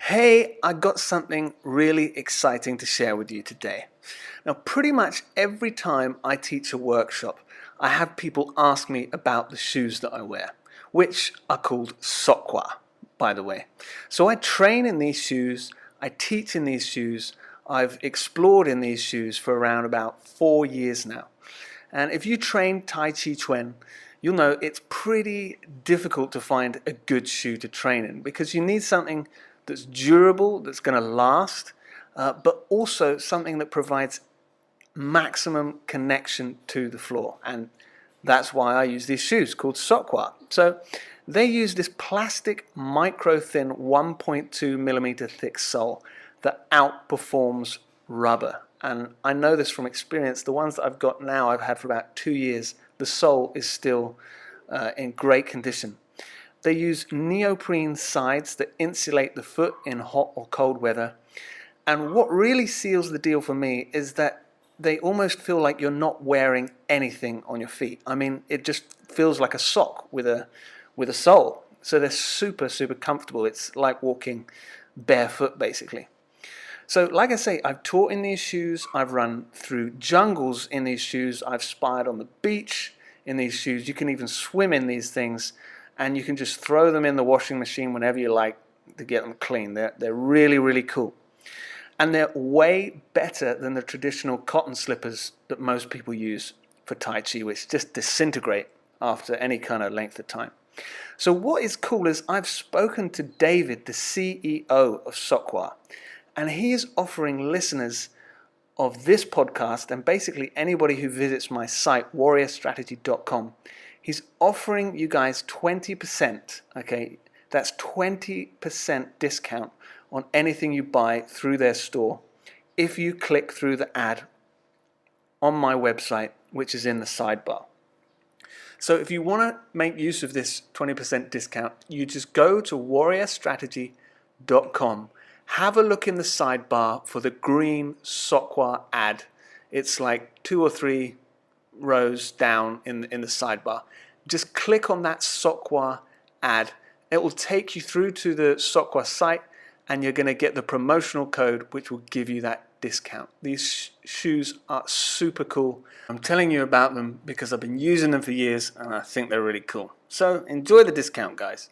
Hey, I got something really exciting to share with you today. Now, pretty much every time I teach a workshop, I have people ask me about the shoes that I wear, which are called Sockwa, by the way. So I train in these shoes, I teach in these shoes, I've explored in these shoes for around about 4 years now. And if you train Tai Chi Chuan, you'll know it's pretty difficult to find a good shoe to train in because you need something that's durable, that's going to last, but also something that provides maximum connection to the floor. And that's why I use these shoes called Sockwa. So they use this plastic micro thin 1.2 millimeter thick sole that outperforms rubber. And I know this from experience. The ones that I've got now, I've had for about 2 years. The sole is still in great condition. They use neoprene sides that insulate the foot in hot or cold weather. And what really seals the deal for me is that they almost feel like you're not wearing anything on your feet. I mean, it just feels like a sock with a sole. So they're super, super comfortable. It's like walking barefoot, basically. So like I say, I've taught in these shoes, I've run through jungles in these shoes, I've spied on the beach in these shoes. You can even swim in these things, and you can just throw them in the washing machine whenever you like to get them clean. They're really, really cool. And they're way better than the traditional cotton slippers that most people use for Tai Chi, which just disintegrate after any kind of length of time. So what is cool is I've spoken to David, the CEO of Sockwa, and he is offering listeners of this podcast, and basically anybody who visits my site, warriorstrategy.com, he's offering you guys 20%, okay? That's 20% discount on anything you buy through their store if you click through the ad on my website, which is in the sidebar. So if you want to make use of this 20% discount, you just go to warriorstrategy.com. Have a look in the sidebar for the green Sockwa ad. It's like 2 or 3 rows down in the sidebar. Just click on that Sockwa ad. It will take you through to the Sockwa site, and you're going to get the promotional code which will give you that discount. These shoes are super cool. I'm telling you about them because I've been using them for years and I think they're really cool. So enjoy the discount, guys.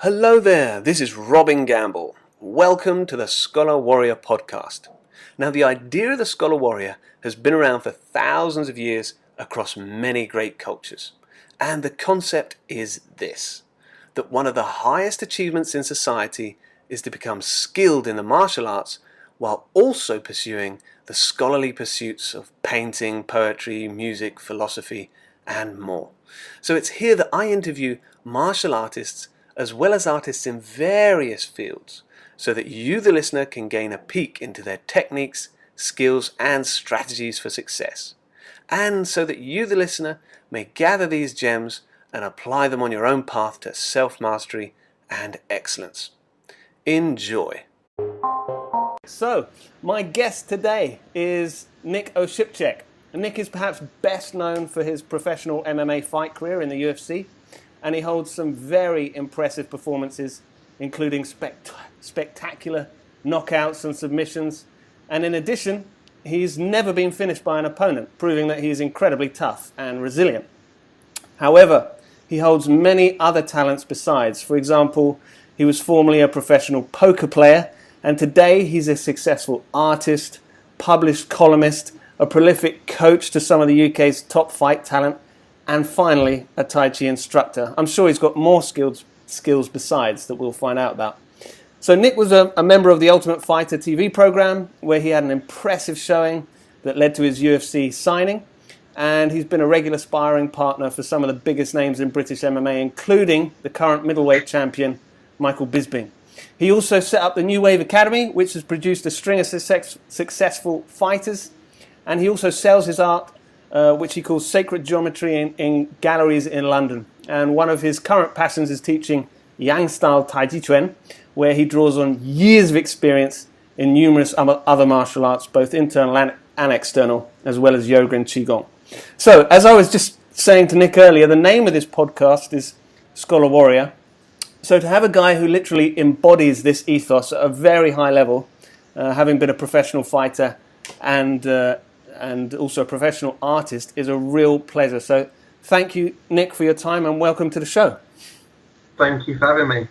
Hello there, this is Robin Gamble. Welcome to the Scholar Warrior podcast. Now, the idea of the Scholar Warrior has been around for thousands of years across many great cultures. And the concept is this, that one of the highest achievements in society is to become skilled in the martial arts while also pursuing the scholarly pursuits of painting, poetry, music, philosophy, and more. So it's here that I interview martial artists as well as artists in various fields so that you, the listener, can gain a peek into their techniques, skills, and strategies for success. And so that you, the listener, may gather these gems and apply them on your own path to self-mastery and excellence. Enjoy. So, my guest today is Nick Osipczak. Nick is perhaps best known for his professional MMA fight career in the UFC, and he holds some very impressive performances, including spectacular knockouts and submissions. And in addition, he's never been finished by an opponent, proving that he's incredibly tough and resilient. However, he holds many other talents besides. For example, he was formerly a professional poker player, and today he's a successful artist, published columnist, a prolific coach to some of the UK's top fight talent, and finally, a Tai Chi instructor. I'm sure he's got more skills besides that we'll find out about. So Nick was a member of the Ultimate Fighter TV program, where he had an impressive showing that led to his UFC signing. And he's been a regular sparring partner for some of the biggest names in British MMA, including the current middleweight champion, Michael Bisping. He also set up the New Wave Academy, which has produced a string of successful fighters. And he also sells his art, which he calls sacred geometry, in galleries in London. And one of his current passions is teaching Yang-style Tai Chi Chuan, where he draws on years of experience in numerous other martial arts, both internal and external, as well as yoga and qigong. So, as I was just saying to Nick earlier, the name of this podcast is Scholar Warrior. So to have a guy who literally embodies this ethos at a very high level, having been a professional fighter and also a professional artist, is a real pleasure. So thank you, Nick, for your time, and welcome to the show. Thank you for having me.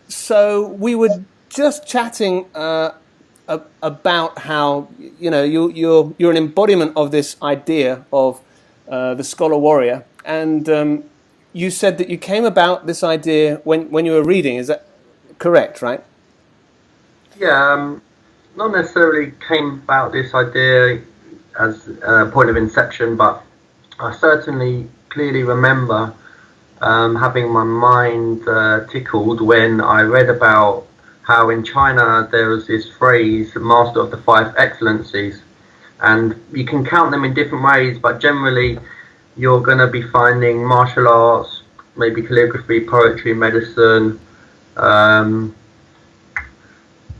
So we were just chatting about how you're an embodiment of this idea of the scholar warrior, and you said that you came about this idea when you were reading. Is that correct? Right? Yeah, not necessarily came about this idea as a point of inception, but I certainly clearly remember having my mind tickled when I read about how in China there was this phrase, master of the five excellencies, and you can count them in different ways, but generally you're going to be finding martial arts, maybe calligraphy, poetry, medicine.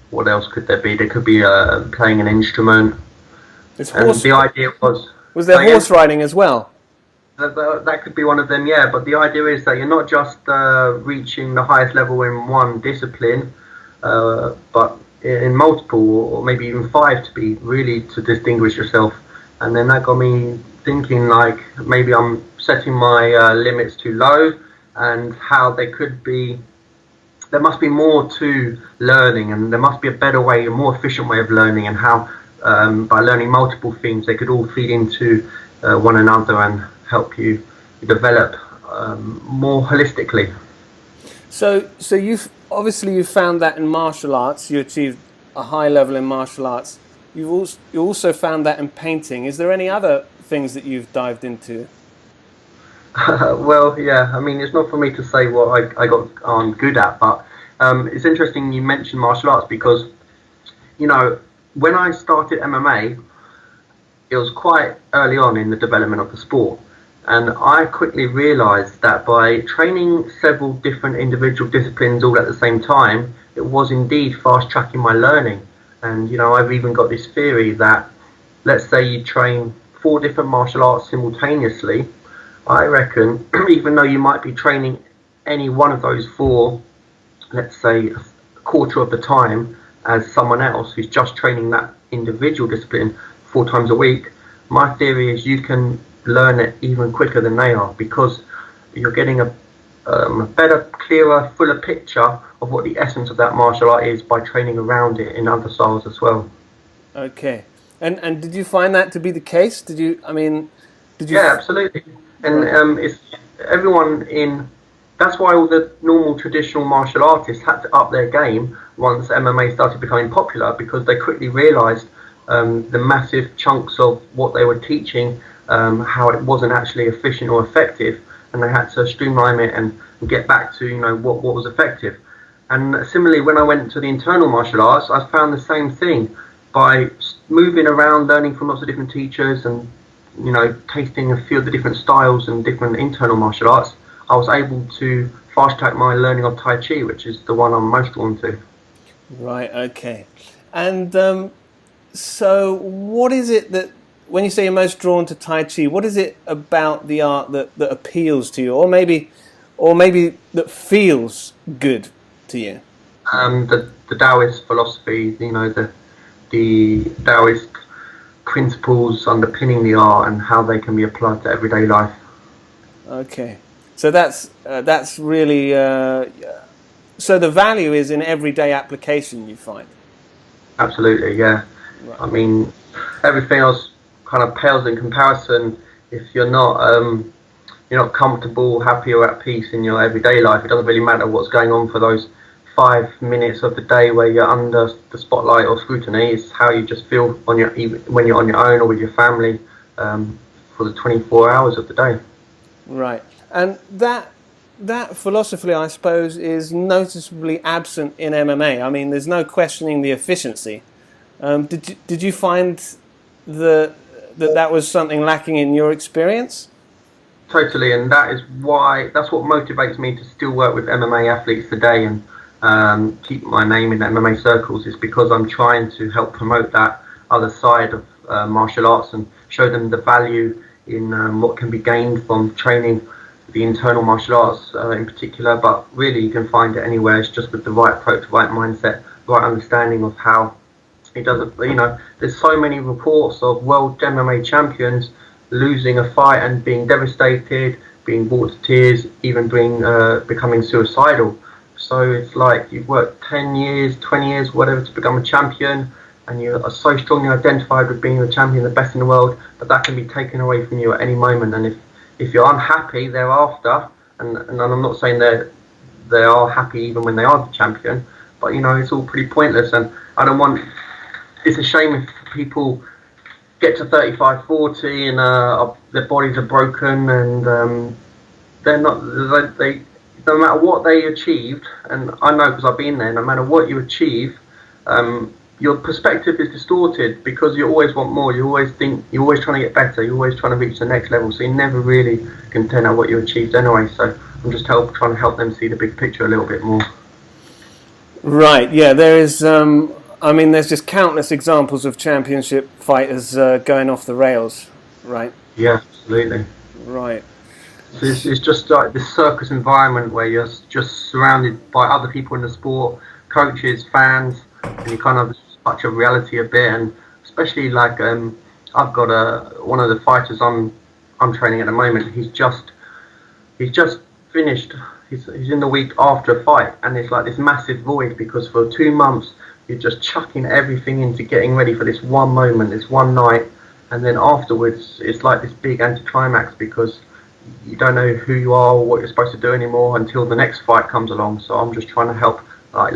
What else could there be? There could be playing an instrument. And the idea was there horse riding as well? That could be one of them, yeah. But the idea is that you're not just reaching the highest level in one discipline, but in multiple, or maybe even five, to distinguish yourself. And then that got me thinking, like, maybe I'm setting my limits too low, and how there must be more to learning, and there must be a better way, a more efficient way of learning, and how by learning multiple things they could all feed into one another and help you develop more holistically. So you've found that in martial arts, you achieved a high level in martial arts. You also found that in painting. Is there any other things that you've dived into? Well, yeah, I mean, it's not for me to say what I got on good at, but it's interesting you mentioned martial arts because, when I started MMA, it was quite early on in the development of the sport. And I quickly realized that by training several different individual disciplines all at the same time, it was indeed fast tracking my learning. And, I've even got this theory that, let's say you train 4 different martial arts simultaneously, I reckon, even though you might be training any one of those 4, let's say a quarter of the time as someone else who's just training that individual discipline 4 times a week, my theory is you can learn it even quicker than they are, because you're getting a better, clearer, fuller picture of what the essence of that martial art is by training around it in other styles as well. Okay. And did you find that to be the case? Did you? Yeah, absolutely. And it's everyone in. That's why all the normal traditional martial artists had to up their game once MMA started becoming popular, because they quickly realised the massive chunks of what they were teaching, how it wasn't actually efficient or effective, and they had to streamline it and get back to what was effective. And similarly, when I went to the internal martial arts, I found the same thing. By moving around, learning from lots of different teachers, and tasting a few of the different styles and different internal martial arts, I was able to fast track my learning of Tai Chi, which is the one I'm most drawn to. Right. Okay. And so, what is it that, when you say you're most drawn to Tai Chi, what is it about the art that appeals to you, or maybe that feels good to you? The Taoist philosophy, the Taoist principles underpinning the art and how they can be applied to everyday life. Okay, so that's really so the value is in everyday application, you find. Absolutely, yeah. Right. I mean, everything else kind of pales in comparison. If you're not comfortable, happy, or at peace in your everyday life, it doesn't really matter what's going on for those 5 minutes of the day where you're under the spotlight or scrutiny. It's how you just feel when you're on your own or with your family for the 24 hours of the day. Right, and that philosophy, I suppose, is noticeably absent in MMA. I mean, there's no questioning the efficiency. Did you find that was something lacking in your experience? Totally, and that's what motivates me to still work with MMA athletes today and keep my name in MMA circles, is because I'm trying to help promote that other side of martial arts and show them the value in what can be gained from training the internal martial arts in particular, but really you can find it anywhere. It's just with the right approach, right mindset, right understanding of how it doesn't. You know, there's so many reports of world MMA champions losing a fight and being devastated, being brought to tears, even becoming suicidal. So it's like you've worked 10 years, 20 years, whatever, to become a champion, and you are so strongly identified with being the champion, the best in the world, but that can be taken away from you at any moment. And if you're unhappy thereafter, and I'm not saying they are happy even when they are the champion, but you know, it's all pretty pointless. And I don't want. It's a shame if people get to 35, 40 and their bodies are broken and they're not. They no matter what they achieved, and I know because I've been there. No matter what you achieve, your perspective is distorted because you always want more. You always think you're always trying to get better. You're always trying to reach the next level. So you're never really content at what you achieved anyway. So I'm just trying to help them see the big picture a little bit more. Right. Yeah. There is. I mean, there's just countless examples of championship fighters going off the rails. Right. Yeah. Absolutely. Right. So it's just like this circus environment where you're just surrounded by other people in the sport, coaches, fans, and you kind of touch a reality a bit. And especially like I've got one of the fighters I'm training at the moment. He's just finished. He's in the week after a fight, and it's like this massive void because for 2 months you're just chucking everything into getting ready for this one moment, this one night, and then afterwards it's like this big anticlimax because you don't know who you are or what you're supposed to do anymore until the next fight comes along. So I'm just trying to help like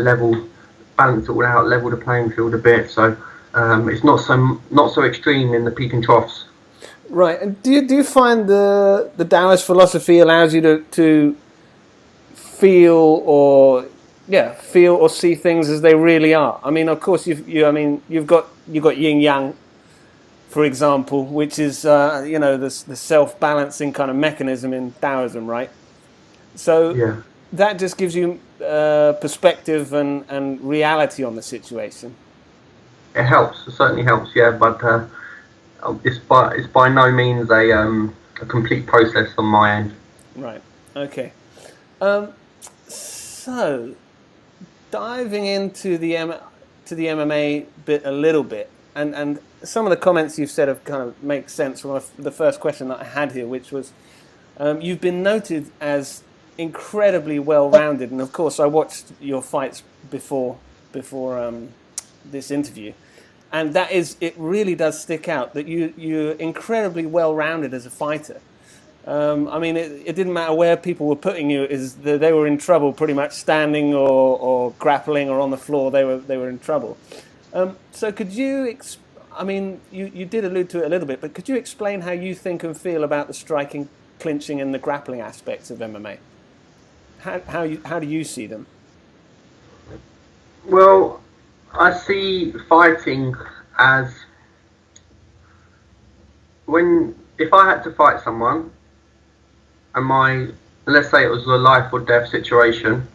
balance it all out, level the playing field a bit. So it's not so extreme in the peak and troughs. Right. And do you find the Taoist philosophy allows you to feel or see things as they really are? I mean, of course you've got yin yang, for example, which is the self-balancing kind of mechanism in Taoism, right? So yeah, that just gives you perspective and reality on the situation. it helps. It certainly helps. Yeah, but it's by no means a complete process on my end. Right. Okay. So diving into the MMA bit a little bit, and some of the comments you've said have kind of make sense from the first question that I had here, which was you've been noted as incredibly well-rounded, and of course I watched your fights before this interview, and it really does stick out that you're incredibly well-rounded as a fighter. I mean, it didn't matter where people were putting you; they were in trouble pretty much standing or grappling or on the floor. They were in trouble. So could you? I mean, you did allude to it a little bit, but could you explain how you think and feel about the striking, clinching, and the grappling aspects of MMA? How do you see them? Well, I see fighting as if I had to fight someone, and let's say it was a life or death situation,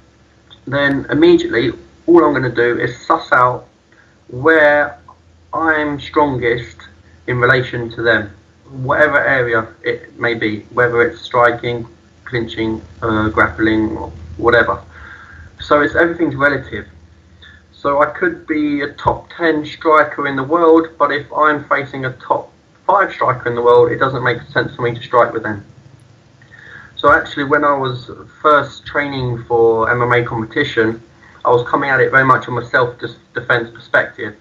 then immediately all I'm going to do is suss out where I'm strongest in relation to them, whatever area it may be, whether it's striking, clinching, grappling, or whatever. So everything's relative. So I could be a top 10 striker in the world, but if I'm facing a top 5 striker in the world, it doesn't make sense for me to strike with them. So actually, when I was first training for MMA competition, I was coming at it very much from a self-defense perspective.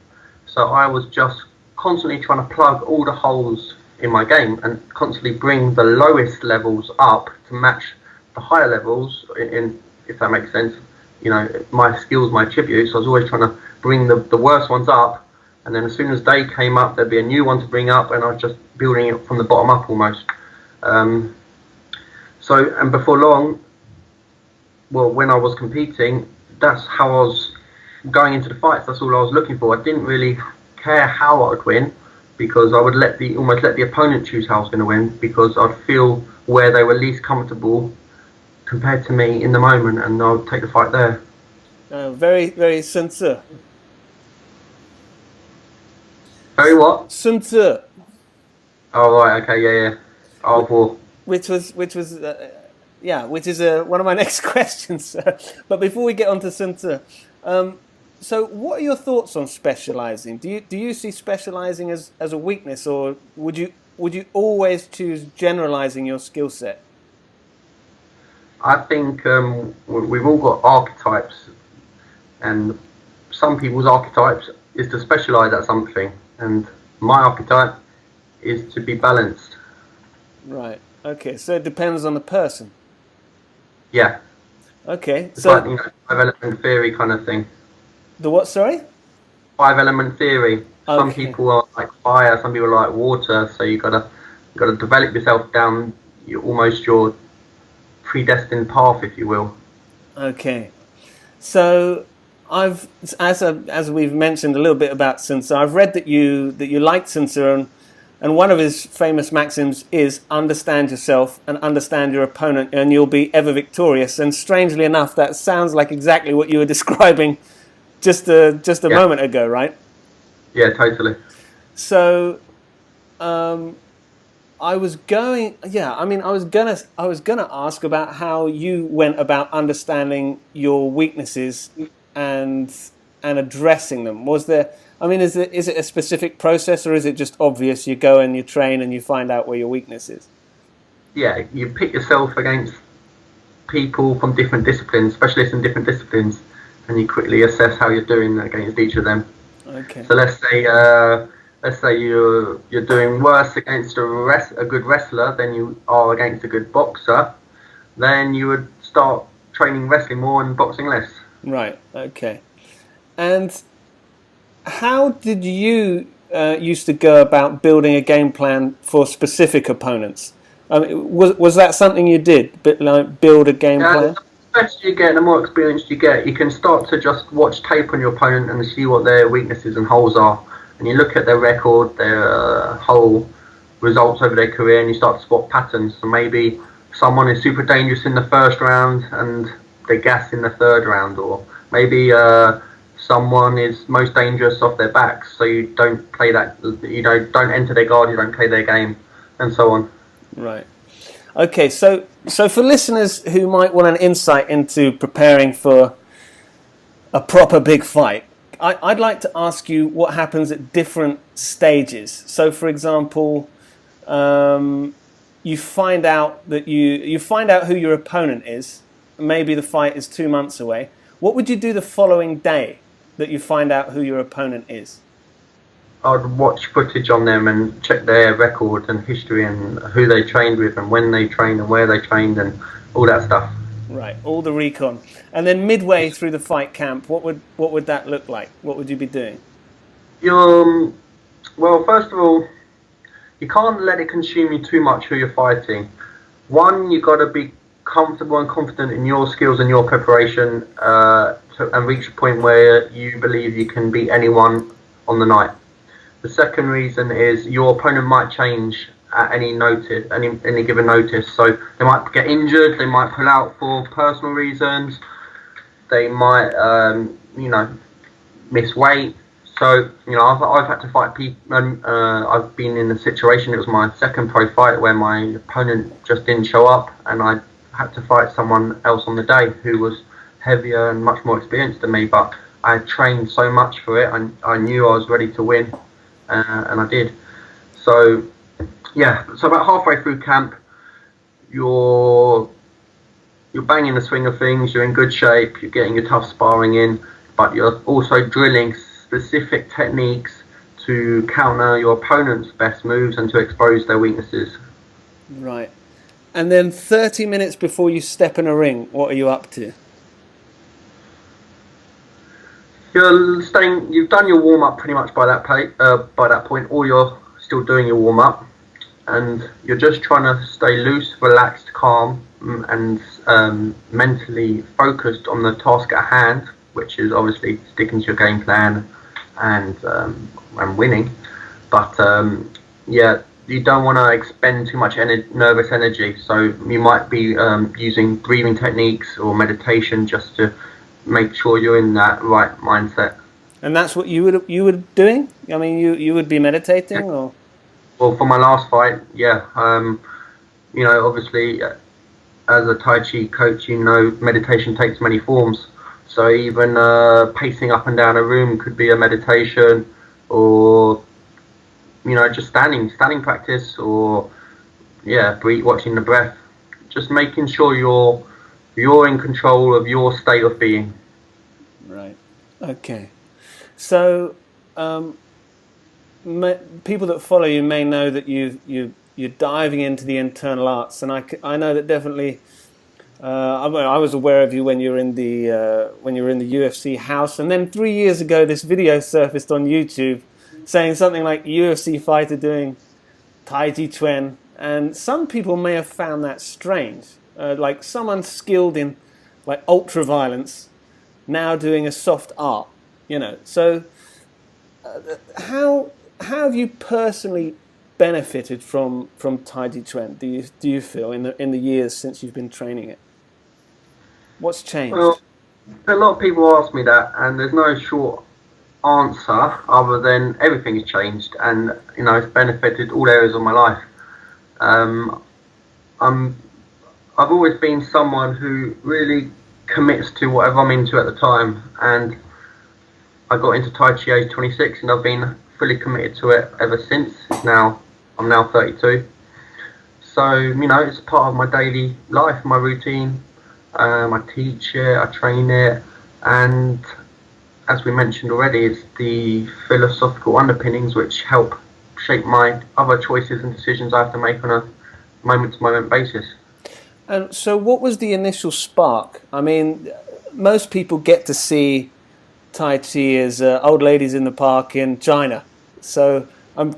So I was just constantly trying to plug all the holes in my game and constantly bring the lowest levels up to match the higher levels, if that makes sense. You know, my skills, my attributes. So I was always trying to bring the worst ones up, and then as soon as they came up, there'd be a new one to bring up, and I was just building it from the bottom up almost. And before long, well, when I was competing, that's how I was going into the fights. That's all I was looking for. I didn't really care how I would win, because I would almost let the opponent choose how I was going to win, because I'd feel where they were least comfortable compared to me in the moment, and I would take the fight there. Very, very Sun Tzu. Very what? Sun Tzu. Oh right, okay, yeah. Oh, well. Which was yeah, which is one of my next questions. But before we get on to Sun Tzu, so what are your thoughts on specializing? Do you see specializing as a weakness, or would you always choose generalizing your skill set? I think we've all got archetypes, and some people's archetypes is to specialize at something, and my archetype is to be balanced. Right. Okay. So it depends on the person. Yeah. Okay. It's So like, you know, 5-element theory kind of thing. the what? Sorry. 5-element theory. Some Okay. people are like fire, some people are like water. So you gotta develop yourself down your predestined path, if you will. Okay. So I've, as we've mentioned a little bit about Sun Tzu, I've read that you like Sun Tzu, and one of his famous maxims is understand yourself and understand your opponent, and you'll be ever victorious. And strangely enough, that sounds like exactly what you were describing just a moment ago, right? Yeah, totally. So, I was gonna ask about how you went about understanding your weaknesses and addressing them. Was there? I mean, is it a specific process, or is it just obvious? You go and you train and you find out where your weakness is. Yeah, you pit yourself against people from different disciplines, specialists in different disciplines, and you quickly assess how you're doing against each of them. Okay. So let's say you're doing worse against a good wrestler than you are against a good boxer, then you would start training wrestling more and boxing less. Right. Okay. And how did you used to go about building a game plan for specific opponents? I mean, was that something you did? Like build a game plan? The better you get, the more experienced you get, you can start to just watch tape on your opponent and see what their weaknesses and holes are. And you look at their record, their whole results over their career, and you start to spot patterns. So maybe someone is super dangerous in the first round and they gas in the third round, or maybe someone is most dangerous off their back, so you don't play that, don't enter their guard, you don't play their game, and so on. Right. Okay, so for listeners who might want an insight into preparing for a proper big fight, I'd like to ask you what happens at different stages. So, for example, you find out that you find out who your opponent is. Maybe the fight is 2 months away. What would you do the following day that you find out who your opponent is? I'd watch footage on them and check their record and history and who they trained with and when they trained and where they trained and all that stuff. Right, all the recon. And then midway through the fight camp, what would that look like? What would you be doing? Well, first of all, you can't let it consume you too much who you're fighting. One, you've got to be comfortable and confident in your skills and your preparation and reach a point where you believe you can beat anyone on the night. The second reason is your opponent might change at any given notice. So they might get injured, they might pull out for personal reasons, they might, miss weight. So, I've had to fight people, and I've been in a situation, it was my second pro fight where my opponent just didn't show up, and I had to fight someone else on the day who was heavier and much more experienced than me, but I trained so much for it, and I knew I was ready to win, and I did. So, yeah, so about halfway through camp, you're banging the swing of things, you're in good shape, you're getting your tough sparring in, but you're also drilling specific techniques to counter your opponent's best moves and to expose their weaknesses. Right. And then 30 minutes before you step in a ring, what are you up to? You've done your warm-up pretty much by that point, or you're still doing your warm-up, and you're just trying to stay loose, relaxed, calm, and mentally focused on the task at hand, which is obviously sticking to your game plan and winning. But you don't want to expend too much nervous energy, so you might be using breathing techniques or meditation just to make sure you're in that right mindset. And that's what you were doing? I mean, you would be meditating, or? Well, for my last fight, yeah. Obviously, as a Tai Chi coach, you know, meditation takes many forms. So even pacing up and down a room could be a meditation, or you know, just standing practice, or watching the breath. Just making sure you're in control of your state of being. Right. Okay. So people that follow you may know that you're diving into the internal arts, and I know that definitely. I was aware of you when you were in the UFC house, and then 3 years ago, this video surfaced on YouTube saying something like UFC fighter doing Tai Chi Chuan, and some people may have found that strange, like someone skilled in like ultra violence now doing a soft art, you know. So, how have you personally benefited from Tai Chi Chuan? Do you feel in the years since you've been training it? What's changed? Well, a lot of people ask me that, and there's no short answer other than everything's changed, and you know, it's benefited all areas of my life. I've always been someone who really commits to whatever I'm into at the time, and I got into Tai Chi age 26, and I've been fully committed to it ever since. I'm now 32, so you know, it's part of my daily life, my routine. I teach it, I train it, and as we mentioned already, it's the philosophical underpinnings which help shape my other choices and decisions I have to make on a moment-to-moment basis. And so what was the initial spark? I mean, most people get to see Tai Chi as old ladies in the park in China. So I'm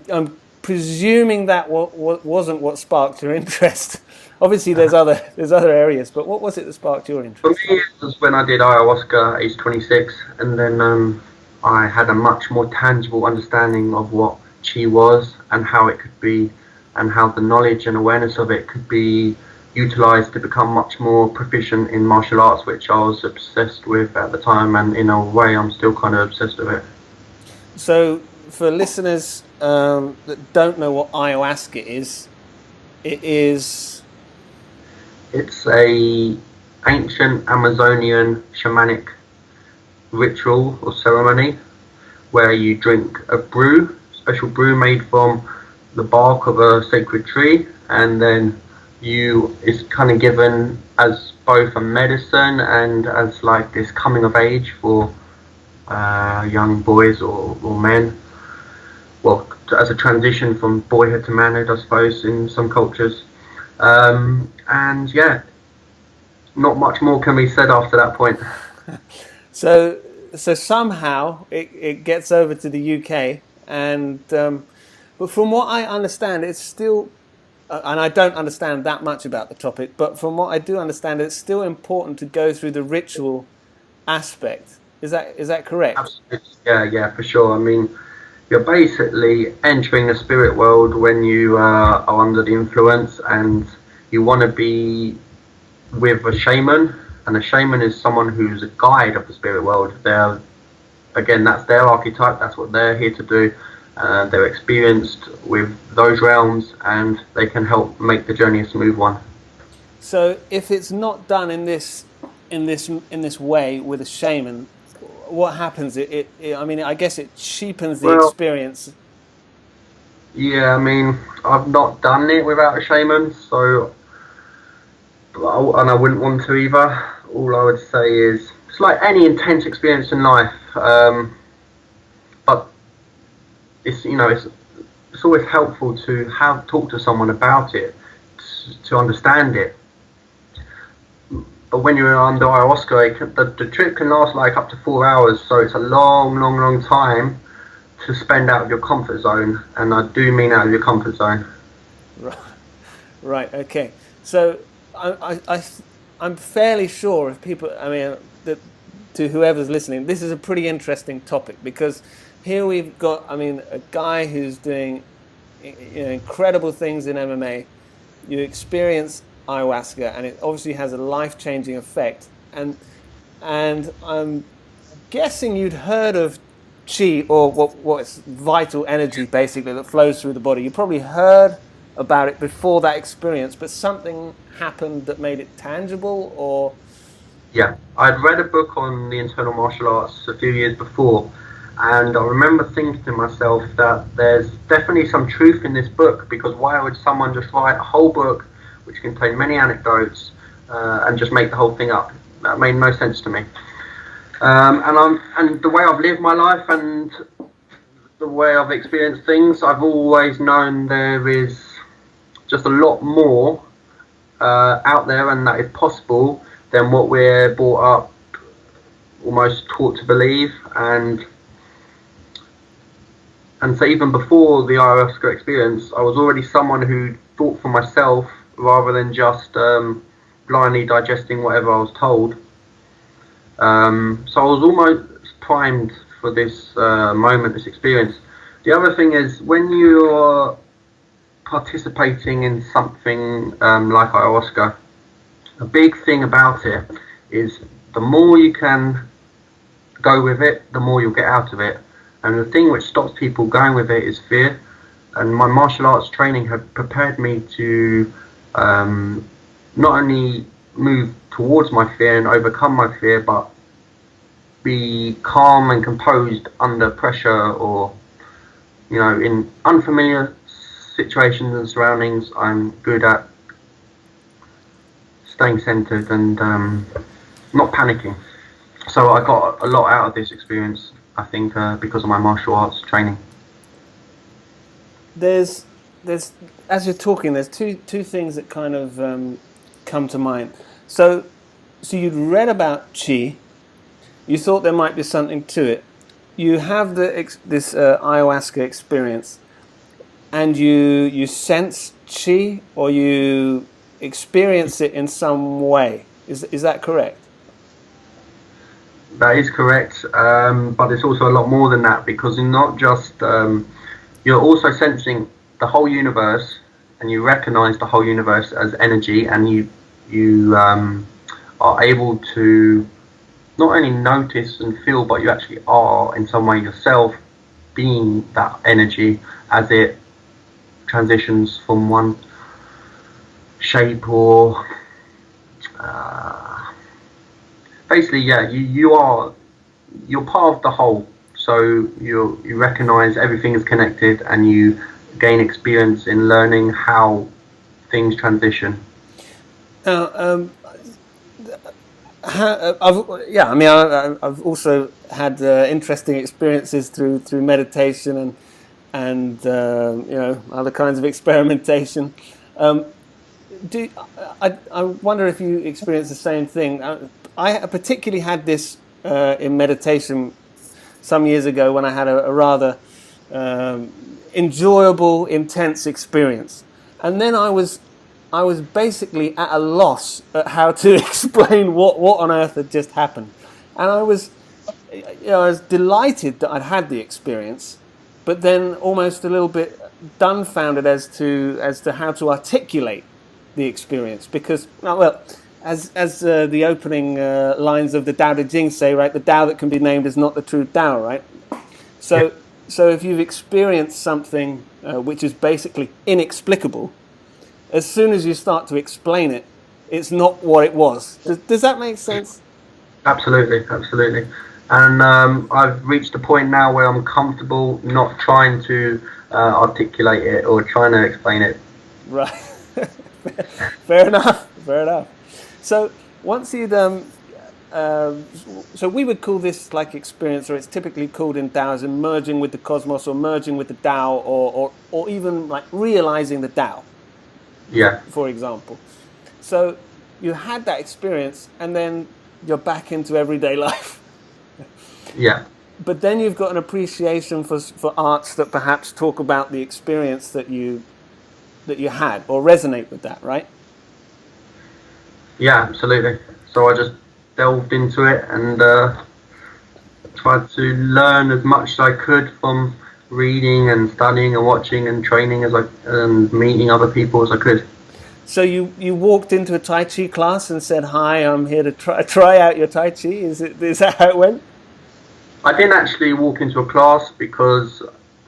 presuming that wasn't what sparked your interest. Obviously, there's other areas, but what was it that sparked your interest? For me, it was when I did ayahuasca at age 26, and then I had a much more tangible understanding of what Qi was and how it could be, and how the knowledge and awareness of it could be utilized to become much more proficient in martial arts, which I was obsessed with at the time, and in a way, I'm still kind of obsessed with it. So, for listeners that don't know what ayahuasca is, It's a ancient Amazonian shamanic ritual or ceremony where you drink a special brew made from the bark of a sacred tree, and then it's kind of given as both a medicine and as like this coming of age for young boys or men. Well, as a transition from boyhood to manhood, I suppose, in some cultures. And yeah, not much more can be said after that point. So somehow it gets over to the UK, and but from what I understand, it's still, and I don't understand that much about the topic, but from what I do understand, it's still important to go through the ritual aspect. Is that correct? Absolutely. Yeah, for sure. I mean, you're basically entering the spirit world when you are under the influence, and you want to be with a shaman, and a shaman is someone who's a guide of the spirit world. That's their archetype, that's what they're here to do. They're experienced with those realms, and they can help make the journey a smooth one. So if it's not done in this way with a shaman, what happens? I mean, I guess it cheapens the experience. Yeah, I mean, I've not done it without a shaman, and I wouldn't want to either. All I would say is it's like any intense experience in life, but it's always helpful to talk to someone about it, to understand it. But when you're under ayahuasca, the trip can last like up to 4 hours, so it's a long time to spend out of your comfort zone, and I do mean out of your comfort zone. Right. Okay. So I'm fairly sure if people, that to whoever's listening, this is a pretty interesting topic, because here we've got, a guy who's doing incredible things in MMA. You experience ayahuasca, and it obviously has a life-changing effect. And I'm guessing you'd heard of Qi, or what's vital energy, basically, that flows through the body. You probably heard about it before that experience, but something happened that made it tangible, or? Yeah, I'd read a book on the internal martial arts a few years before, and I remember thinking to myself that there's definitely some truth in this book, because why would someone just write a whole book which contained many anecdotes and just make the whole thing up? That made no sense to me. And the way I've lived my life and the way I've experienced things, I've always known there is just a lot more out there, and that is possible than what we're brought up, almost taught to believe. And so even before the ayahuasca experience, I was already someone who thought for myself rather than just blindly digesting whatever I was told. So I was almost primed for this moment, this experience. The other thing is, when you're participating in something like ayahuasca, a big thing about it is the more you can go with it, the more you'll get out of it. And the thing which stops people going with it is fear. And my martial arts training had prepared me to not only move towards my fear and overcome my fear, but be calm and composed under pressure, or, you know, in unfamiliar situations and surroundings. I'm good at staying centered and not panicking. So I got a lot out of this experience, I think, because of my martial arts training. There's as you're talking, there's two things that kind of come to mind. So you'd read about qi, you thought there might be something to it. You have this ayahuasca experience, and you sense qi, or you experience it in some way. Is that correct? That is correct, but it's also a lot more than that, because you're not just you're also sensing the whole universe, and you recognize the whole universe as energy, and you are able to not only notice and feel, but you actually are in some way yourself being that energy as it transitions from one shape or basically, yeah, you're part of the whole. So you recognize everything is connected, and you gain experience in learning how things transition. I've also had interesting experiences through meditation and other kinds of experimentation. I wonder if you experience the same thing. I particularly had this in meditation some years ago, when I had a rather enjoyable, intense experience, and then I was basically at a loss at how to explain what on earth had just happened. And I was delighted that I'd had the experience, but then almost a little bit dumbfounded as to how to articulate the experience, because as the opening lines of the Tao Te Ching say, right, the Tao that can be named is not the true Tao, right? So if you've experienced something which is basically inexplicable, as soon as you start to explain it, it's not what it was. Does that make sense? Absolutely. And I've reached a point now where I'm comfortable not trying to articulate it or trying to explain it. Right. Fair enough. So once you'd so we would call this like experience, or it's typically called in Taoism, merging with the cosmos, or merging with the Tao, or even like realizing the Tao. Yeah. For example. So you had that experience, and then you're back into everyday life. Yeah. But then you've got an appreciation for arts that perhaps talk about the experience that you had, or resonate with that, right? Yeah, absolutely. So I just delved into it and tried to learn as much as I could from reading and studying and watching and training and meeting other people as I could. So you walked into a Tai Chi class and said, "Hi, I'm here to try out your Tai Chi." Is that how it went? I didn't actually walk into a class, because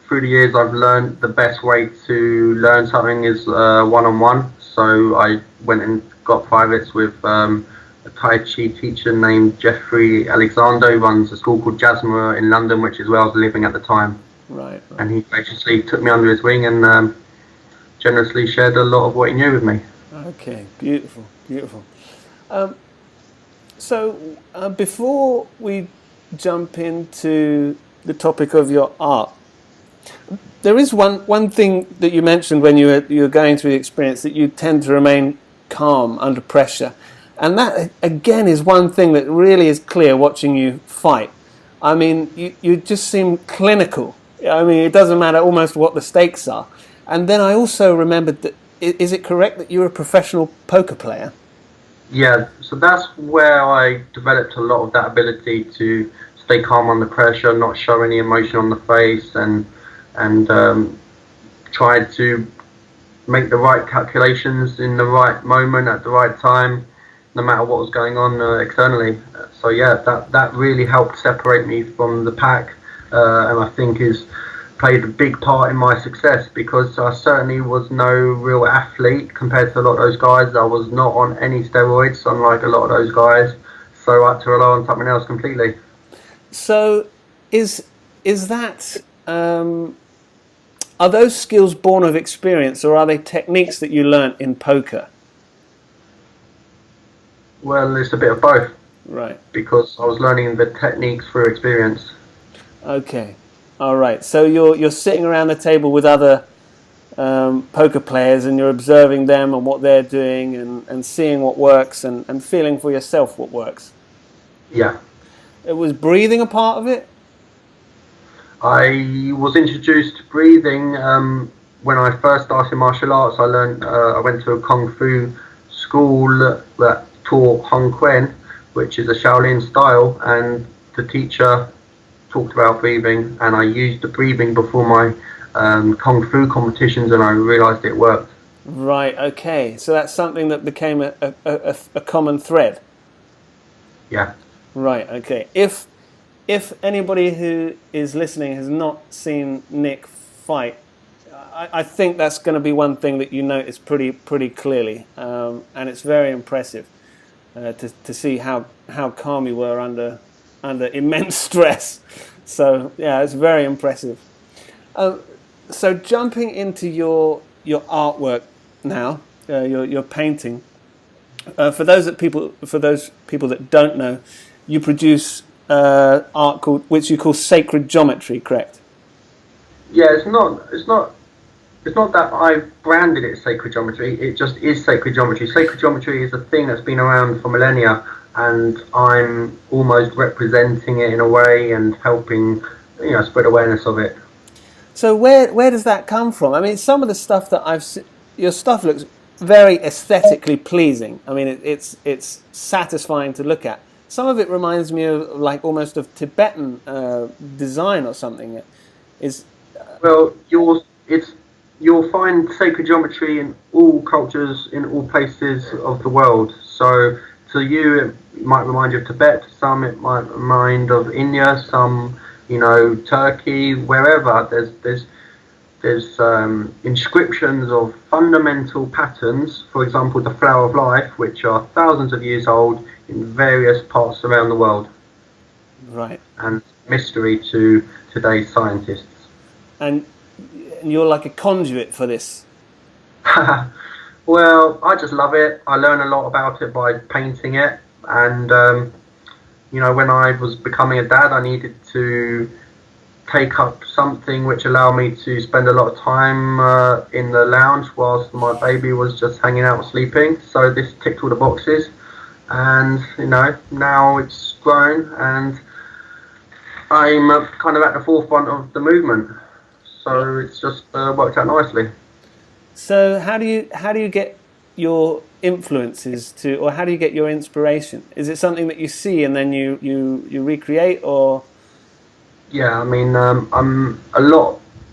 through the years, I've learned the best way to learn something is one-on-one. So I went and got privates with a Tai Chi teacher named Jeffrey Alexander, who runs a school called Jasmine in London, which is where I was living at the time. Right. And he graciously took me under his wing and generously shared a lot of what he knew with me. Okay, beautiful, beautiful. So before we jump into the topic of your art, there is one thing that you mentioned when you were going through the experience, that you tend to remain calm under pressure. And that, again, is one thing that really is clear watching you fight. I mean, you just seem clinical. I mean, it doesn't matter almost what the stakes are. And then I also remembered that, is it correct that you're a professional poker player? Yeah, so that's where I developed a lot of that ability to stay calm under pressure, not show any emotion on the face, and try to make the right calculations in the right moment at the right time, no matter what was going on externally. So yeah, that really helped separate me from the pack, and I think has played a big part in my success, because I certainly was no real athlete compared to a lot of those guys. I was not on any steroids, unlike a lot of those guys, so I had to rely on something else completely. So is that, are those skills born of experience, or are they techniques that you learnt in poker? Well, it's a bit of both. Right. Because I was learning the techniques through experience. Okay. All right. So you're sitting around the table with other poker players, and you're observing them and what they're doing, and seeing what works, and feeling for yourself what works. Yeah. It was breathing a part of it? I was introduced to breathing when I first started martial arts. I went to a Kung Fu school that taught Hong Kuen, which is a Shaolin style, and the teacher talked about breathing, and I used the breathing before my Kung Fu competitions, and I realised it worked. Right, okay. So that's something that became a common thread? Yeah. Right, okay. If anybody who is listening has not seen Nick fight, I think that's going to be one thing that you notice pretty clearly, and it's very impressive to see how calm you were under immense stress. So yeah, it's very impressive. So jumping into your artwork now, your painting. For those people that don't know, you produce art which you call sacred geometry, correct? Yeah, it's not that I've branded it sacred geometry. It just is sacred geometry. Sacred geometry is a thing that's been around for millennia, and I'm almost representing it in a way and helping, spread awareness of it. So where does that come from? I mean, some of the stuff that I've seen, your stuff looks very aesthetically pleasing. I mean, it's satisfying to look at. Some of it reminds me of almost of Tibetan design or something. Well, you'll find sacred geometry in all cultures, in all places of the world. So to you, it might remind you of Tibet. Some it might remind of India. Some, Turkey. Wherever there's inscriptions of fundamental patterns. For example, the flower of life, which are thousands of years old in various parts around the world. Right. And mystery to today's scientists. And you're like a conduit for this. Well, I just love it. I learn a lot about it by painting it, and when I was becoming a dad, I needed to take up something which allowed me to spend a lot of time in the lounge whilst my baby was just hanging out sleeping. So this ticked all the boxes, and now it's grown, and I'm kind of at the forefront of the movement. So it's just worked out nicely. So how do you get your influences or how do you get your inspiration? Is it something that you see and then you recreate, or? Yeah, I mean,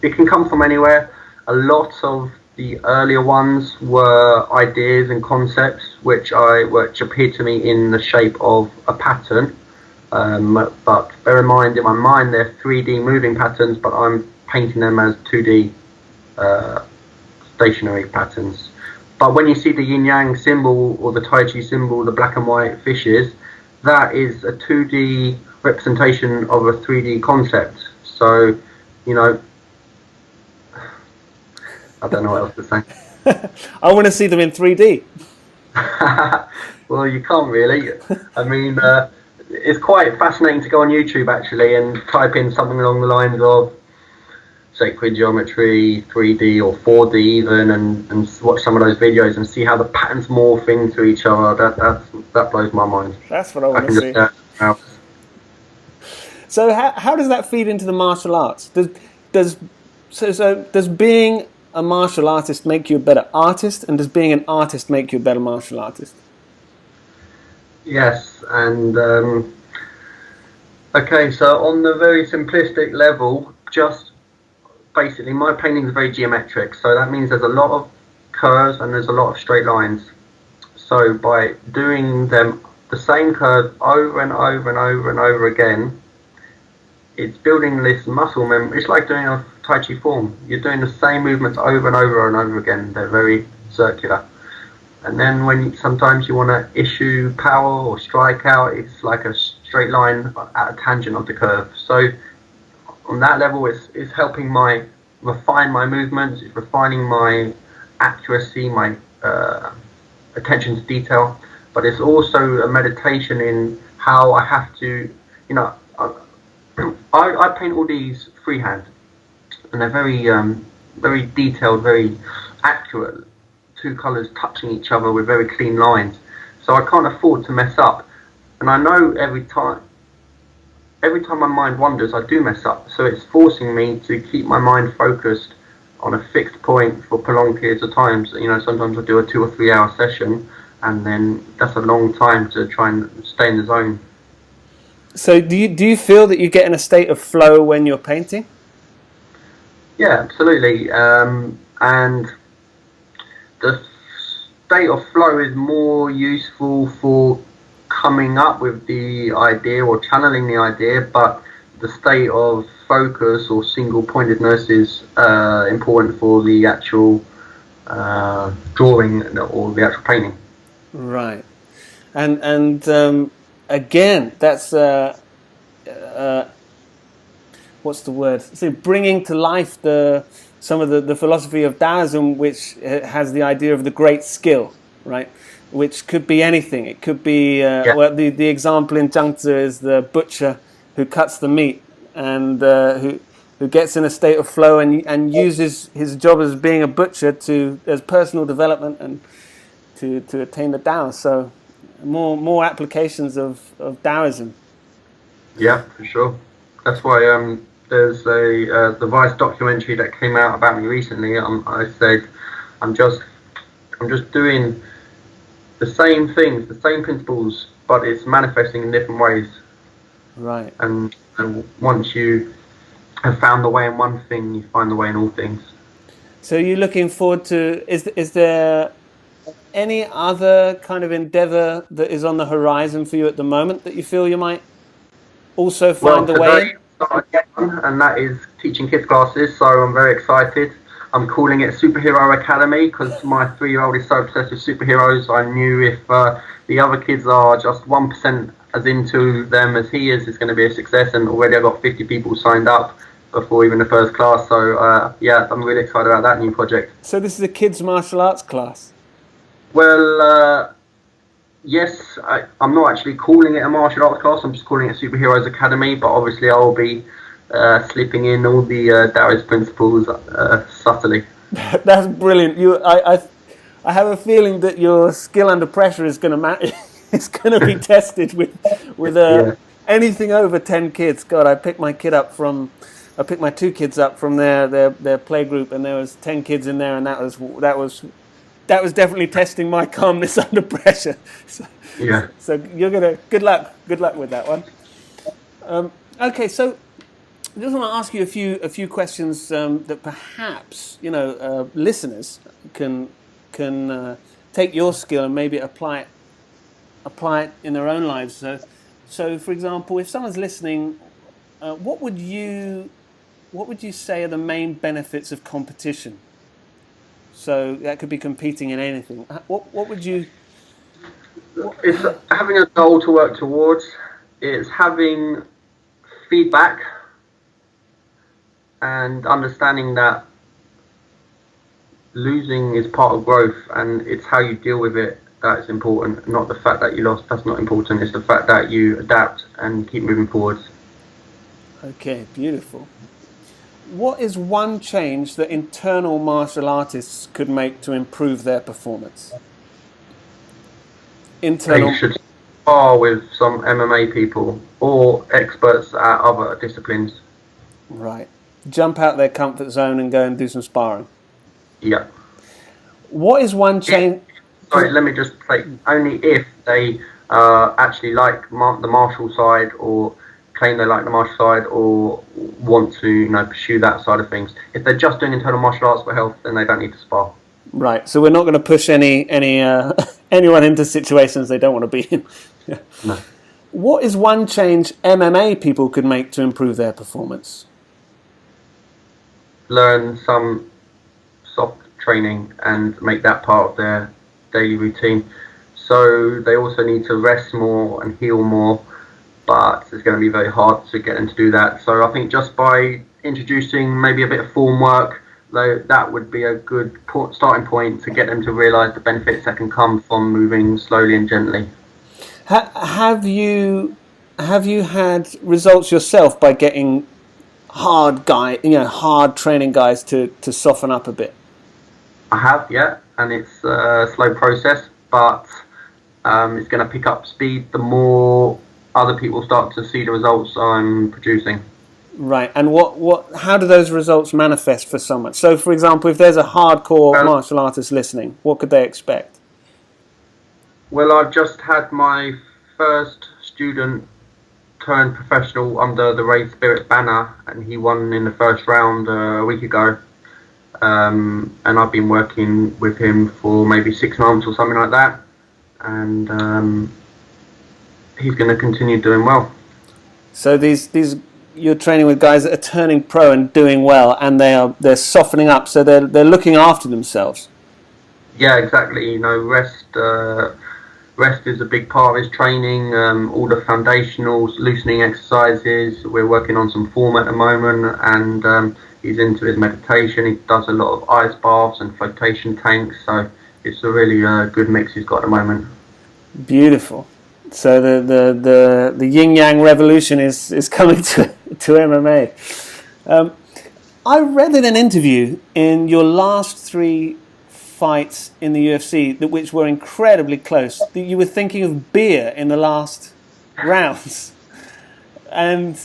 it can come from anywhere. A lot of the earlier ones were ideas and concepts which appeared to me in the shape of a pattern. But bear in mind, in my mind, they're 3D moving patterns, but I'm painting them as 2D stationary patterns. But when you see the yin yang symbol or the Tai Chi symbol, the black and white fishes, that is a 2D representation of a 3D concept. So, you know, I don't know what else to say. I want to see them in 3D. Well, you can't really. I mean, it's quite fascinating to go on YouTube actually and type in something along the lines of sacred geometry, 3D or 4D even, and watch some of those videos and see how the patterns morph into each other. That blows my mind. That's what I want to see. So how does that feed into the martial arts? Does being a martial artist make you a better artist, and does being an artist make you a better martial artist? Yes, and okay, so on the very simplistic level, just basically my painting is very geometric, so that means there's a lot of curves and there's a lot of straight lines. So by doing them the same curve over and over and over and over again, it's building this muscle memory. It's like doing a Tai Chi form. You're doing the same movements over and over and over again. They're very circular. And then when sometimes you want to issue power or strike out, it's like a straight line at a tangent of the curve. So on that level, it's helping refine my movements. It's refining my accuracy, my attention to detail. But it's also a meditation in how I have to, you know, I paint all these freehand, and they're very detailed, very accurate. Two colours touching each other with very clean lines. So I can't afford to mess up. And I know every time my mind wanders, I do mess up. So it's forcing me to keep my mind focused on a fixed point for prolonged periods of time. So, you know, sometimes I do a 2 or 3 hour session, and then that's a long time to try and stay in the zone. So do you feel that you get in a state of flow when you're painting? Yeah, absolutely. And the state of flow is more useful for coming up with the idea or channeling the idea, but the state of focus or single pointedness is important for the actual drawing or the actual painting. Right. And again, that's what's the word? So bringing to life some of the philosophy of Taoism, which has the idea of the great skill, right? Which could be anything. It could be well, the example in Zhangzi is the butcher who cuts the meat and who gets in a state of flow and uses his job as being a butcher as personal development and to attain the Tao. So more applications of Taoism. Yeah, for sure. That's why there's the Vice documentary that came out about me recently. I said I'm just doing the same things, the same principles, but it's manifesting in different ways. Right. And once you have found the way in one thing, you find the way in all things. So you're looking forward to? Is there any other kind of endeavor that is on the horizon for you at the moment that you feel you might also find the way in? And that is teaching kids classes, so I'm very excited. I'm calling it Superhero Academy because my 3-year-old is so obsessed with superheroes. I knew if the other kids are just 1% as into them as he is, it's going to be a success, and already I've got 50 people signed up before even the first class. So yeah, I'm really excited about that new project. So this is a kids martial arts class? Well, yes, I'm not actually calling it a martial arts class. I'm just calling it Superheroes Academy. But obviously, I'll be slipping in all the Taoist principles subtly. That's brilliant. I have a feeling that your skill under pressure is going to it's going to be tested with anything over 10 kids. God, I picked my 2 kids up from their play group, and there was 10 kids in there, and that was definitely testing my calmness under pressure. So you're gonna good luck with that one. Okay, so I just want to ask you a few questions that perhaps listeners can take your skill and maybe apply it in their own lives. So for example, if someone's listening, what would you what would you say are the main benefits of competition? So that could be competing in anything. What would you... It's having a goal to work towards. It's having feedback and understanding that losing is part of growth, and it's how you deal with it that's important, not the fact that you lost. That's not important. It's the fact that you adapt and keep moving forwards. Okay, beautiful. What is one change that internal martial artists could make to improve their performance? Internal. They should spar with some MMA people or experts at other disciplines. Right. Jump out their comfort zone and go and do some sparring. Yeah. What is one change? Sorry, let me just say, only if they actually like the martial side, or claim they like the martial side, or want to pursue that side of things. If they're just doing internal martial arts for health, then they don't need to spar. Right. So we're not going to push anyone into situations they don't want to be in. No. What is one change MMA people could make to improve their performance? Learn some soft training and make that part of their daily routine. So they also need to rest more and heal more, but it's going to be very hard to get them to do that. So I think just by introducing maybe a bit of form work, that would be a good starting point to get them to realise the benefits that can come from moving slowly and gently. Have you had results yourself by getting hard training guys to soften up a bit? I have, yeah, and it's a slow process, but it's going to pick up speed the more other people start to see the results I'm producing. Right, and how do those results manifest for someone? So, for example, if there's a hardcore martial artist listening, what could they expect? Well, I've just had my first student turn professional under the Raid Spirit banner, and he won in the first round a week ago. And I've been working with him for maybe 6 months or something like that, and he's going to continue doing well. So these you're training with guys that are turning pro and doing well, and they're softening up, so they're looking after themselves. Yeah, exactly. Rest is a big part of his training. All the foundational loosening exercises. We're working on some form at the moment, and he's into his meditation. He does a lot of ice baths and flotation tanks. So it's a really good mix he's got at the moment. Beautiful. So the yin yang revolution is coming to MMA. I read in an interview in your last 3 fights in the UFC, which were incredibly close, that you were thinking of beer in the last rounds, and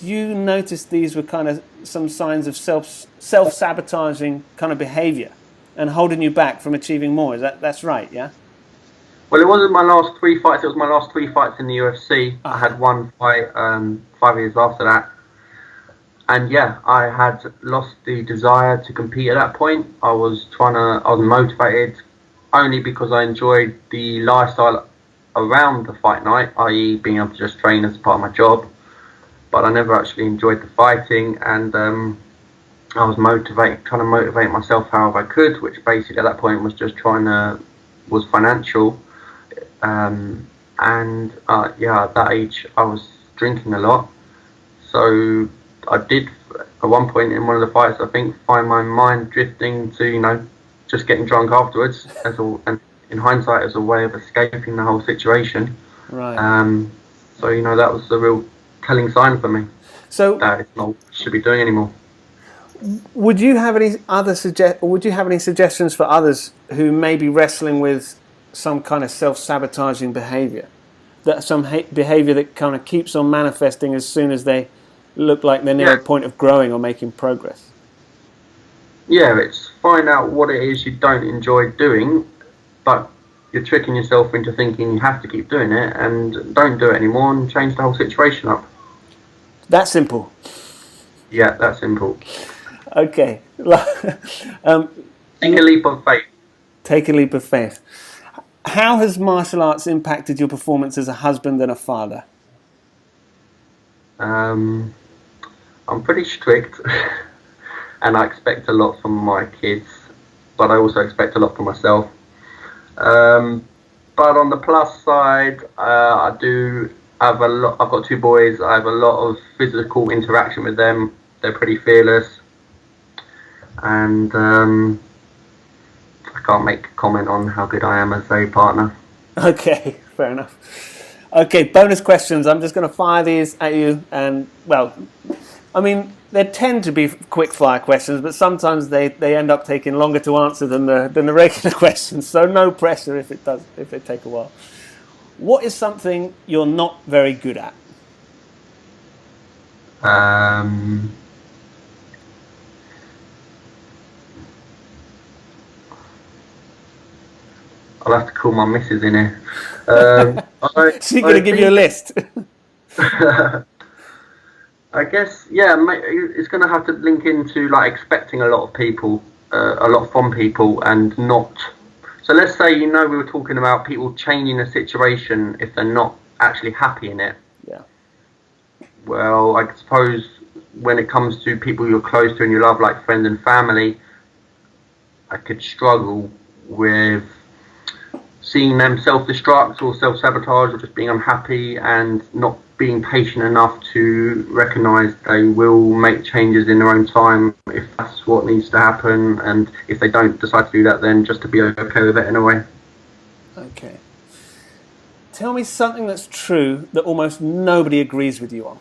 you noticed these were kind of some signs of self-sabotaging kind of behaviour and holding you back from achieving more. That's right, yeah? Well, it wasn't my last 3 fights. It was my last 3 fights in the UFC. I had 1 fight 5 years after that. And yeah, I had lost the desire to compete at that point. I was motivated only because I enjoyed the lifestyle around the fight night, i.e. being able to just train as part of my job. But I never actually enjoyed the fighting, and I was trying to motivate myself however I could, which basically at that point was just was financial. At that age I was drinking a lot, so I did at one point in one of the fights, I think, find my mind drifting to just getting drunk afterwards, and in hindsight as a way of escaping the whole situation. Right. So that was a real telling sign for me. So that it's not what I should be doing anymore. Would you have any suggestions for others who may be wrestling with some kind of self-sabotaging behaviour, behaviour that kind of keeps on manifesting as soon as they look like they're near a point of growing or making progress? Yeah, it's find out what it is you don't enjoy doing, but you're tricking yourself into thinking you have to keep doing it, and don't do it anymore and change the whole situation up. That simple? Yeah, that simple. Okay. Take a leap of faith. Take a leap of faith. How has martial arts impacted your performance as a husband and a father? I'm pretty strict, and I expect a lot from my kids, but I also expect a lot from myself. But on the plus side, I do have a lot. I've got 2 boys. I have a lot of physical interaction with them. They're pretty fearless, and I can't make a comment on how good I am as a partner. Okay, fair enough. Okay, bonus questions. I'm just going to fire these at you, and well, I mean, they tend to be quick fire questions, but sometimes they end up taking longer to answer than the regular questions. So no pressure if they take a while. What is something you're not very good at? I'll have to call my missus in here. She's going to give you a list. I guess, yeah, it's going to have to link into like expecting a lot of people, a lot from people, and not. So let's say, we were talking about people changing a situation if they're not actually happy in it. Yeah. Well, I suppose when it comes to people you're close to and you love, like friends and family, I could struggle with seeing them self-destruct or self-sabotage or just being unhappy and not being patient enough to recognise they will make changes in their own time if that's what needs to happen, and if they don't decide to do that, then just to be okay with it in a way. Okay. Tell me something that's true that almost nobody agrees with you on.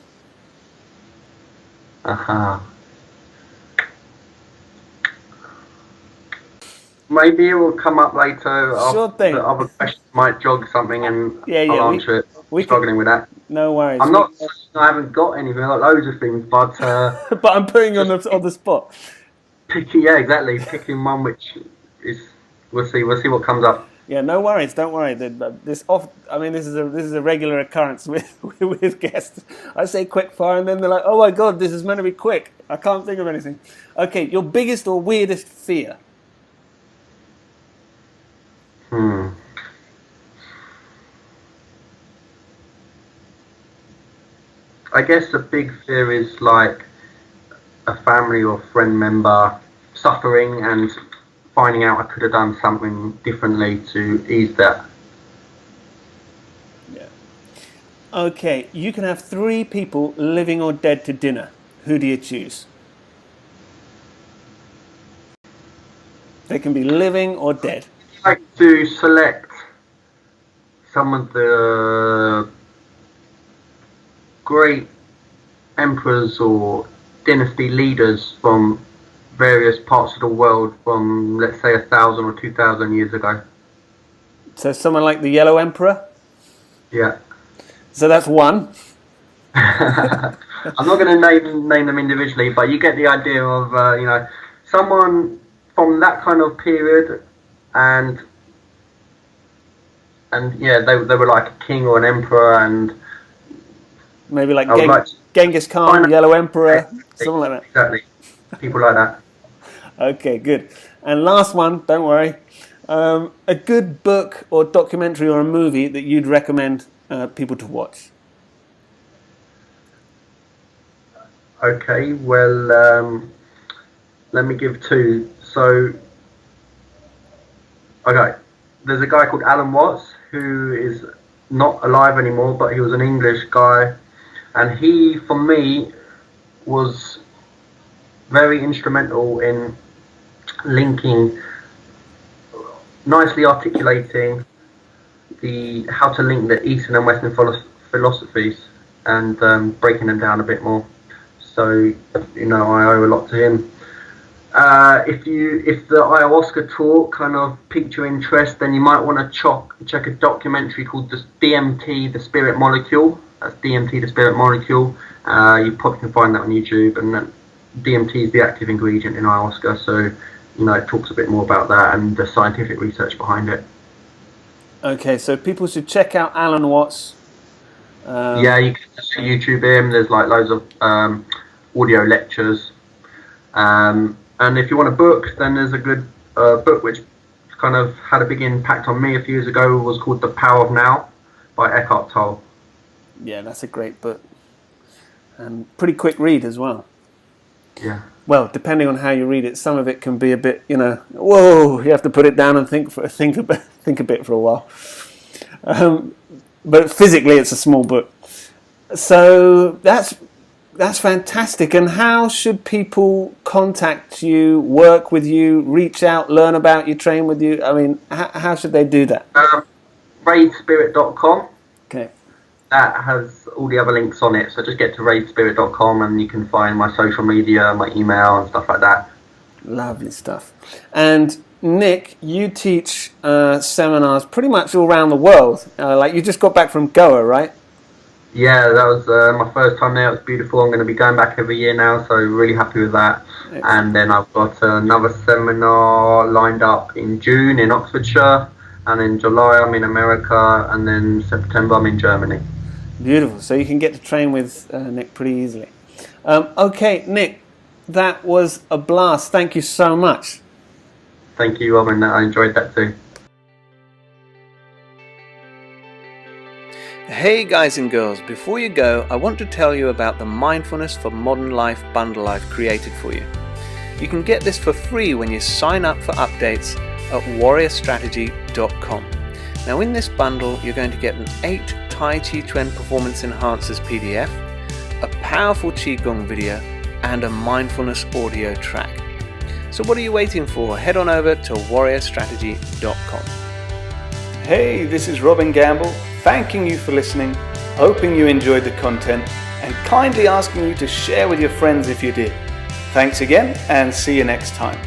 Maybe it will come up later. Sure thing. The other questions might jog something and I'll answer it. I'm struggling with that. No worries. I haven't got anything. I've got loads of things, but... but I'm putting you on the spot. Yeah, exactly. Picking one which is... We'll see what comes up. Yeah, no worries. Don't worry. This is a regular occurrence with guests. I say quick fire and then they're like, oh my God, this is meant to be quick. I can't think of anything. Okay, your biggest or weirdest fear? I guess the big fear is like a family or friend member suffering and finding out I could have done something differently to ease that. Yeah. Okay, you can have 3 people living or dead to dinner. Who do you choose? They can be living or dead. I'd like to select some of the great emperors or dynasty leaders from various parts of the world from, let's say, 1,000 or 2,000 years ago. So someone like the Yellow Emperor? Yeah. So that's one. I'm not going to name them individually, but you get the idea of, someone from that kind of period, and yeah, they were like a king or an emperor, and maybe like Genghis Khan, Yellow Emperor, something like that. Exactly. People like that. Okay, good. And last one, don't worry. A good book or documentary or a movie that you'd recommend people to watch? Okay, well, let me give 2. So, okay, there's a guy called Alan Watts who is not alive anymore, but he was an English guy, and he, for me, was very instrumental in nicely articulating how to link the Eastern and Western philosophies and breaking them down a bit more. So, I owe a lot to him. If the ayahuasca talk kind of piqued your interest, then you might want to check a documentary called the DMT, the Spirit Molecule. That's DMT, the Spirit Molecule. You probably can find that on YouTube, and DMT is the active ingredient in ayahuasca, so it talks a bit more about that and the scientific research behind it. Okay, so people should check out Alan Watts. Yeah, you can just YouTube him. There's like loads of audio lectures. And if you want a book, then there's a good book which kind of had a big impact on me a few years ago. It was called The Power of Now by Eckhart Tolle. Yeah, that's a great book. And pretty quick read as well. Yeah. Well, depending on how you read it, some of it can be a bit, whoa, you have to put it down and think a bit for a while. But physically, it's a small book. So that's fantastic. And how should people contact you, work with you, reach out, learn about you, train with you? I mean, how should they do that? RaidSpirit.com. Okay. That has all the other links on it. So just get to RaidSpirit.com and you can find my social media, my email and stuff like that. Lovely stuff. And Nick, you teach seminars pretty much all around the world. Like you just got back from Goa, right? Yeah, that was my first time there. It was beautiful. I'm going to be going back every year now, so really happy with that. Excellent. And then I've got another seminar lined up in June in Oxfordshire, and in July I'm in America, and then September I'm in Germany. Beautiful. So you can get to train with Nick pretty easily. Okay, Nick, that was a blast. Thank you so much. Thank you, Robin. I enjoyed that too. Hey guys and girls, before you go, I want to tell you about the Mindfulness for Modern Life bundle I've created for you. You can get this for free when you sign up for updates at warriorstrategy.com. Now in this bundle, you're going to get an 8 Tai Chi Chuan Performance Enhancers PDF, a powerful Qigong video, and a mindfulness audio track. So what are you waiting for? Head on over to warriorstrategy.com. Hey, this is Robin Gamble, thanking you for listening, hoping you enjoyed the content, and kindly asking you to share with your friends if you did. Thanks again, and see you next time.